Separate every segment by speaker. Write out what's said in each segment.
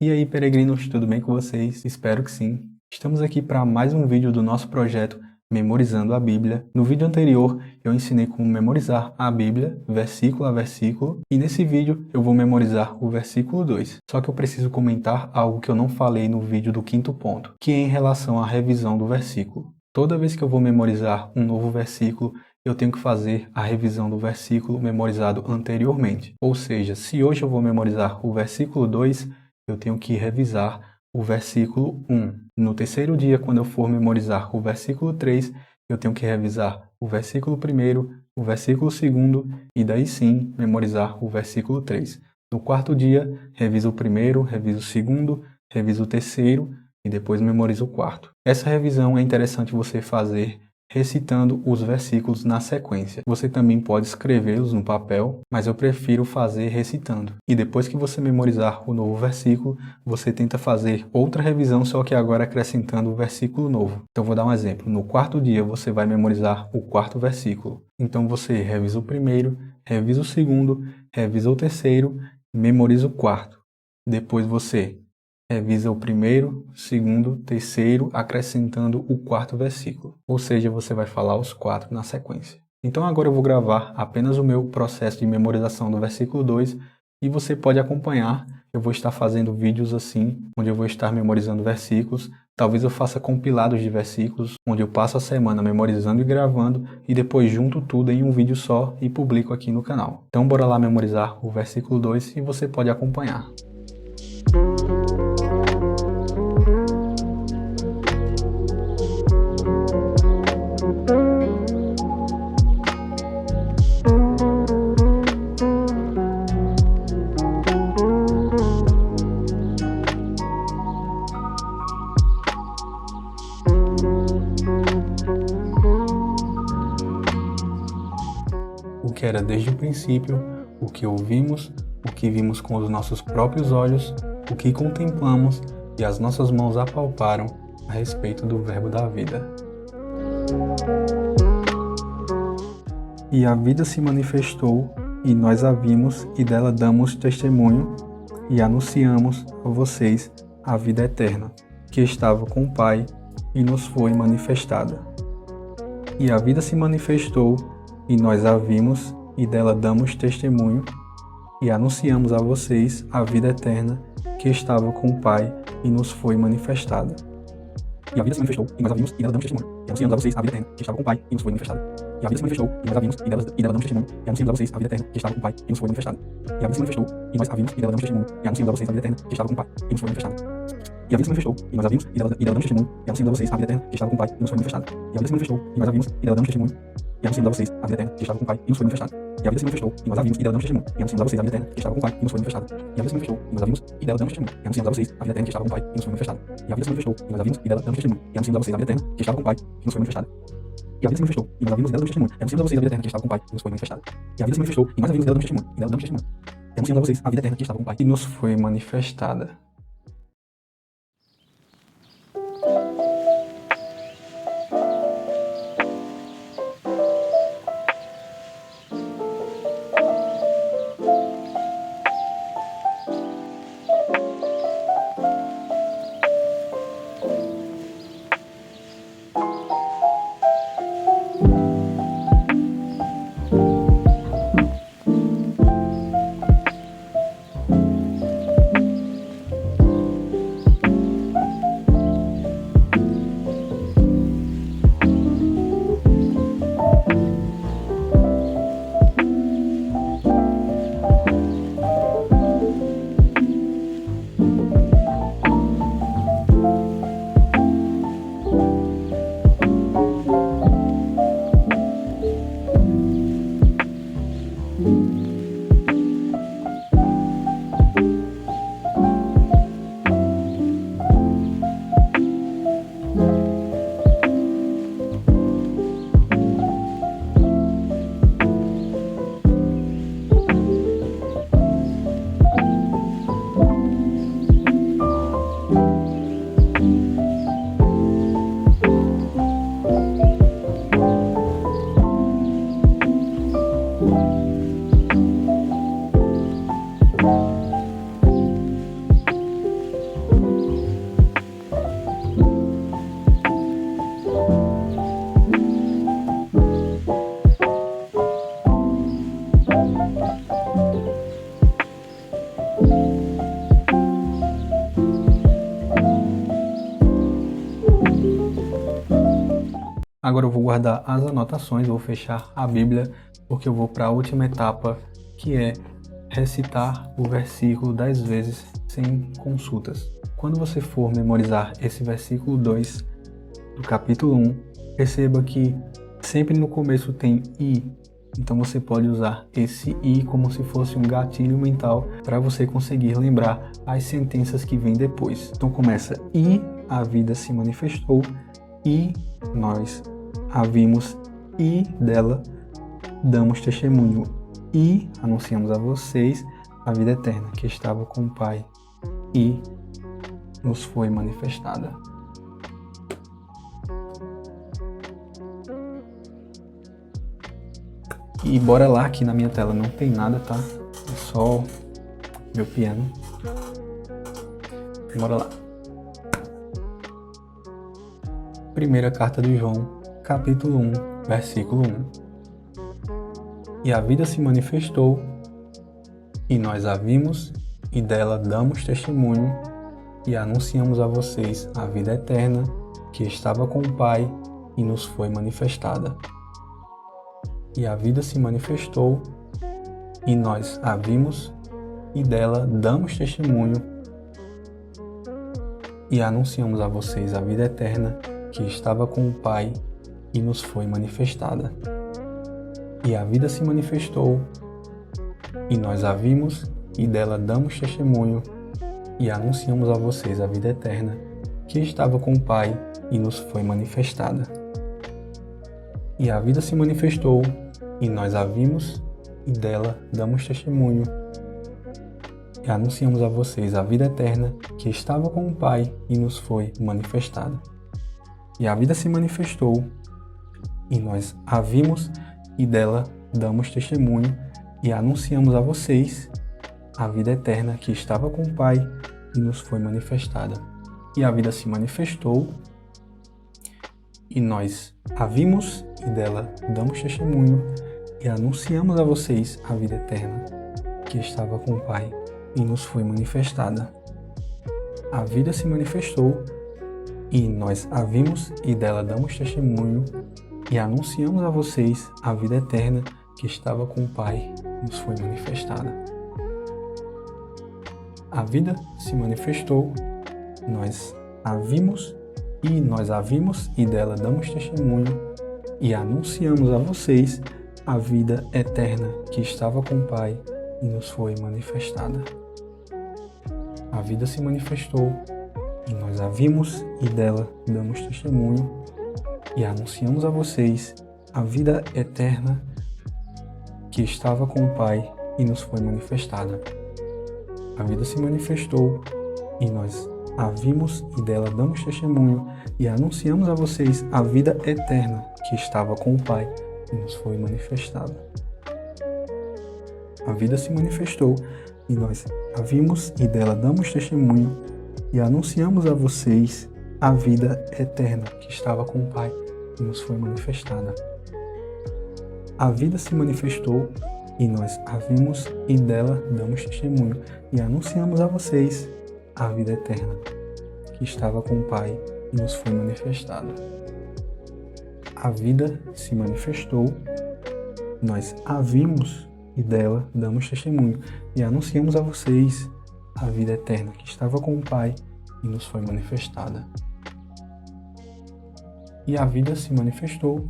Speaker 1: E aí, peregrinos, tudo bem com vocês? Espero que sim. Estamos aqui para mais um vídeo do nosso projeto Memorizando a Bíblia. No vídeo anterior, eu ensinei como memorizar a Bíblia, versículo a versículo, e nesse vídeo eu vou memorizar o versículo 2. Só que eu preciso comentar algo que eu não falei no vídeo do quinto ponto, que é em relação à revisão do versículo. Toda vez que eu vou memorizar um novo versículo, eu tenho que fazer a revisão do versículo memorizado anteriormente. Ou seja, se hoje eu vou memorizar o versículo 2, eu tenho que revisar o versículo 1. No terceiro dia, quando eu for memorizar o versículo 3, eu tenho que revisar o versículo 1, o versículo 2 e daí sim memorizar o versículo 3. No quarto dia, reviso o primeiro, reviso o segundo, reviso o terceiro e depois memorizo o quarto. Essa revisão é interessante você fazer recitando os versículos na sequência. Você também pode escrevê-los no papel, mas eu prefiro fazer recitando. E depois que você memorizar o novo versículo, você tenta fazer outra revisão, só que agora acrescentando o versículo novo. Então vou dar um exemplo. No quarto dia você vai memorizar o quarto versículo. Então você revisa o primeiro, revisa o segundo, revisa o terceiro, memoriza o quarto. Depois você revisa o primeiro, segundo, terceiro, acrescentando o quarto versículo. Ou seja, você vai falar os quatro na sequência. Então agora eu vou gravar apenas o meu processo de memorização do versículo 2 e você pode acompanhar. Eu vou estar fazendo vídeos assim, onde eu vou estar memorizando versículos. Talvez eu faça compilados de versículos, onde eu passo a semana memorizando e gravando e depois junto tudo em um vídeo só e publico aqui no canal. Então bora lá memorizar o versículo 2 e você pode acompanhar. O que era desde o princípio, o que ouvimos, o que vimos com os nossos próprios olhos, o que contemplamos e as nossas mãos apalparam a respeito do Verbo da vida. E a vida se manifestou, e nós a vimos, e dela damos testemunho, e anunciamos a vocês a vida eterna, que estava com o Pai, e nos foi manifestada. E a vida se manifestou, e nós a vimos, e dela damos testemunho, e anunciamos a vocês a vida eterna, que estava com o Pai, e nos foi manifestada. E a vida se manifestou, e nós a vimos, e dela damos testemunho, e anunciamos a vocês a vida eterna, que estava com o Pai, e nos foi manifestada. E a vida se manifestou, e nós a vimos, e dela damos testemunho, e anunciamos a vocês a vida eterna, que estava com o Pai, e nos foi manifestada. E a vida se manifestou, e nós a vimos, e dela damos testemunho, e anunciamos a vocês a vida eterna, que estava com o Pai, e nos foi manifestada. E a vida se manifestou, e nós a vimos, e dela damos testemunho, e anunciamos a vocês a vida eterna, que estava com o Pai, e nos foi manifestada. E a vida se manifestou, e nós a vimos, e dela damos testemunho, e anunciamos a vocês a vida eterna, que estava com o Pai, e nos foi manifestada. E a vida se manifestou, e nós a vimos, e dela damos testemunho, e anunciamos a vocês a vida eterna, que estava com o Pai, e nos foi manifestada. E a vida se manifestou, e nós a vimos, e dela damos testemunho, e anunciamos a vocês a vida eterna, que estava com o Pai, e nos foi manifestada. E a vida se manifestou, e nós a vimos, e dela damos testemunho, e anunciamos a vocês a vida eterna, que estava com o Pai, e nos foi manifestada. E a vida se manifestou, e nós a vimos, e dela damos testemunho, e anunciamos a vocês a vida eterna, que estava com o Pai, e nos foi manifestada. E a vida se manifestou, e nós a vimos, e dela damos testemunho, e dela damos testemunho, e anunciamos a vocês a vida eterna, que estava com o Pai, e nos foi manifestada. Agora eu vou guardar as anotações, vou fechar a Bíblia, porque eu vou para a última etapa, que é recitar o versículo 10 vezes sem consultas. Quando você for memorizar esse versículo 2 do capítulo 1, perceba que sempre no começo tem I. Então você pode usar esse I como se fosse um gatilho mental para você conseguir lembrar as sentenças que vêm depois. Então começa: e a vida se manifestou, e nós a vimos, e dela damos testemunho, e anunciamos a vocês a vida eterna que estava com o Pai e nos foi manifestada. E bora lá, aqui na minha tela não tem nada, tá? É só meu piano. Bora lá. Primeira carta de João, capítulo 1, versículo 1. E a vida se manifestou, e nós a vimos, e dela damos testemunho, e anunciamos a vocês a vida eterna, que estava com o Pai e nos foi manifestada. E a vida se manifestou, e nós a vimos, e dela damos testemunho, e anunciamos a vocês a vida eterna, que estava com o Pai e nos foi manifestada. E a vida se manifestou, e nós a vimos, e dela damos testemunho, e anunciamos a vocês a vida eterna, que estava com o Pai e nos foi manifestada. E a vida se manifestou, e nós a vimos, e dela damos testemunho, e anunciamos a vocês a vida eterna, que estava com o Pai e nos foi manifestada. E a vida se manifestou, e nós a vimos, e dela damos testemunho, e anunciamos a vocês a vida eterna, que estava com o Pai e nos foi manifestada. E a vida se manifestou, e nós a vimos, e dela damos testemunho, e anunciamos a vocês a vida eterna, que estava com o Pai e nos foi manifestada. A vida se manifestou, e nós a vimos, e dela damos testemunho, e anunciamos a vocês a vida eterna, que estava com o Pai e nos foi manifestada. A vida se manifestou, nós a vimos, e nós a vimos, e dela damos testemunho, e anunciamos a vocês a vida eterna, que estava com o Pai e nos foi manifestada. A vida se manifestou, e nós a vimos, e dela damos testemunho, e anunciamos a vocês a vida eterna, que estava com o Pai e nos foi manifestada. A vida se manifestou, e nós a vimos, e dela damos testemunho, e anunciamos a vocês a vida eterna, que estava com o Pai e nos foi manifestada. A vida se manifestou, e nós a vimos, e dela damos testemunho, e anunciamos a vocês a vida eterna, que estava com o Pai e nos foi manifestada. A vida se manifestou, e nós a vimos, e dela damos testemunho, e anunciamos a vocês a vida eterna, que estava com o Pai e nos foi manifestada. A vida se manifestou, nós a vimos, e dela damos testemunho, e anunciamos a vocês a vida eterna, que estava com o Pai e nos foi manifestada. E a vida se manifestou,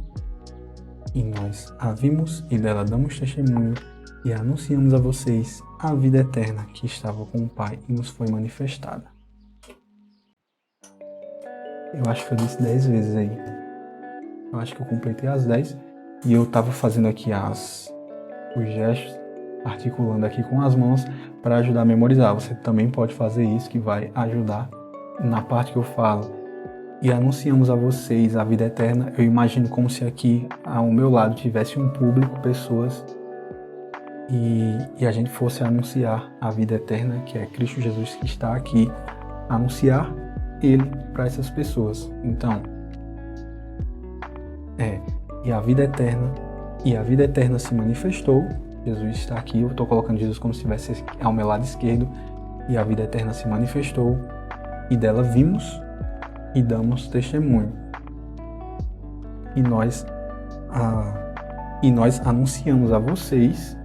Speaker 1: e nós a vimos, e dela damos testemunho, e anunciamos a vocês a vida eterna, que estava com o Pai e nos foi manifestada. Eu acho que eu disse 10 vezes aí. Eu acho que eu completei as 10, e eu estava fazendo aqui os gestos, articulando aqui com as mãos para ajudar a memorizar. Você também pode fazer isso, que vai ajudar. Na parte que eu falo, e anunciamos a vocês a vida eterna, eu imagino como se aqui ao meu lado tivesse um público, pessoas, e a gente fosse anunciar a vida eterna, que é Cristo Jesus que está aqui, anunciar Ele para essas pessoas. Então, e a vida eterna se manifestou. Jesus está aqui, eu estou colocando Jesus como se estivesse ao meu lado esquerdo, e a vida eterna se manifestou, e dela vimos e damos testemunho. e nós anunciamos a vocês,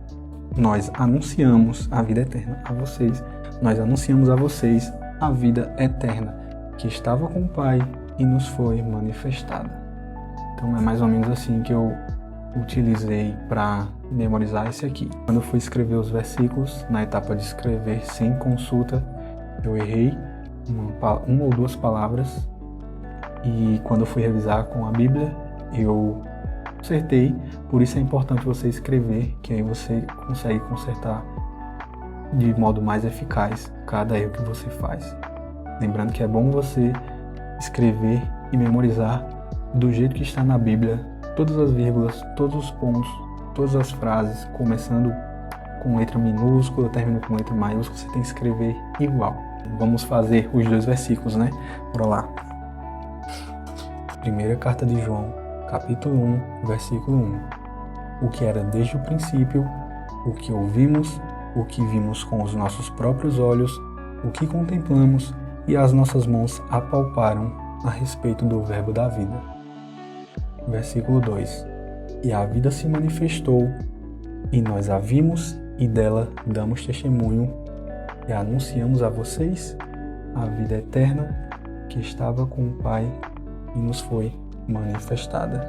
Speaker 1: nós anunciamos a vida eterna a vocês, nós anunciamos a vocês a vida eterna que estava com o Pai e nos foi manifestada. Então é mais ou menos assim que eu utilizei para memorizar esse aqui. Quando eu fui escrever os versículos, na etapa de escrever sem consulta, eu errei uma ou duas palavras, e quando eu fui revisar com a Bíblia, eu acertei. Por isso é importante você escrever, que aí você consegue consertar de modo mais eficaz cada erro que você faz. Lembrando que é bom você escrever e memorizar do jeito que está na Bíblia, todas as vírgulas, todos os pontos, todas as frases, começando com letra minúscula, terminando com letra maiúscula, você tem que escrever igual. Vamos fazer os 2 versículos, né? Bora lá. Primeira carta de João, capítulo 1, versículo 1. O que era desde o princípio, o que ouvimos, o que vimos com os nossos próprios olhos, o que contemplamos e as nossas mãos apalparam a respeito do verbo da vida. Versículo 2. E a vida se manifestou, e nós a vimos, e dela damos testemunho, e anunciamos a vocês a vida eterna que estava com o Pai e nos foi manifestada.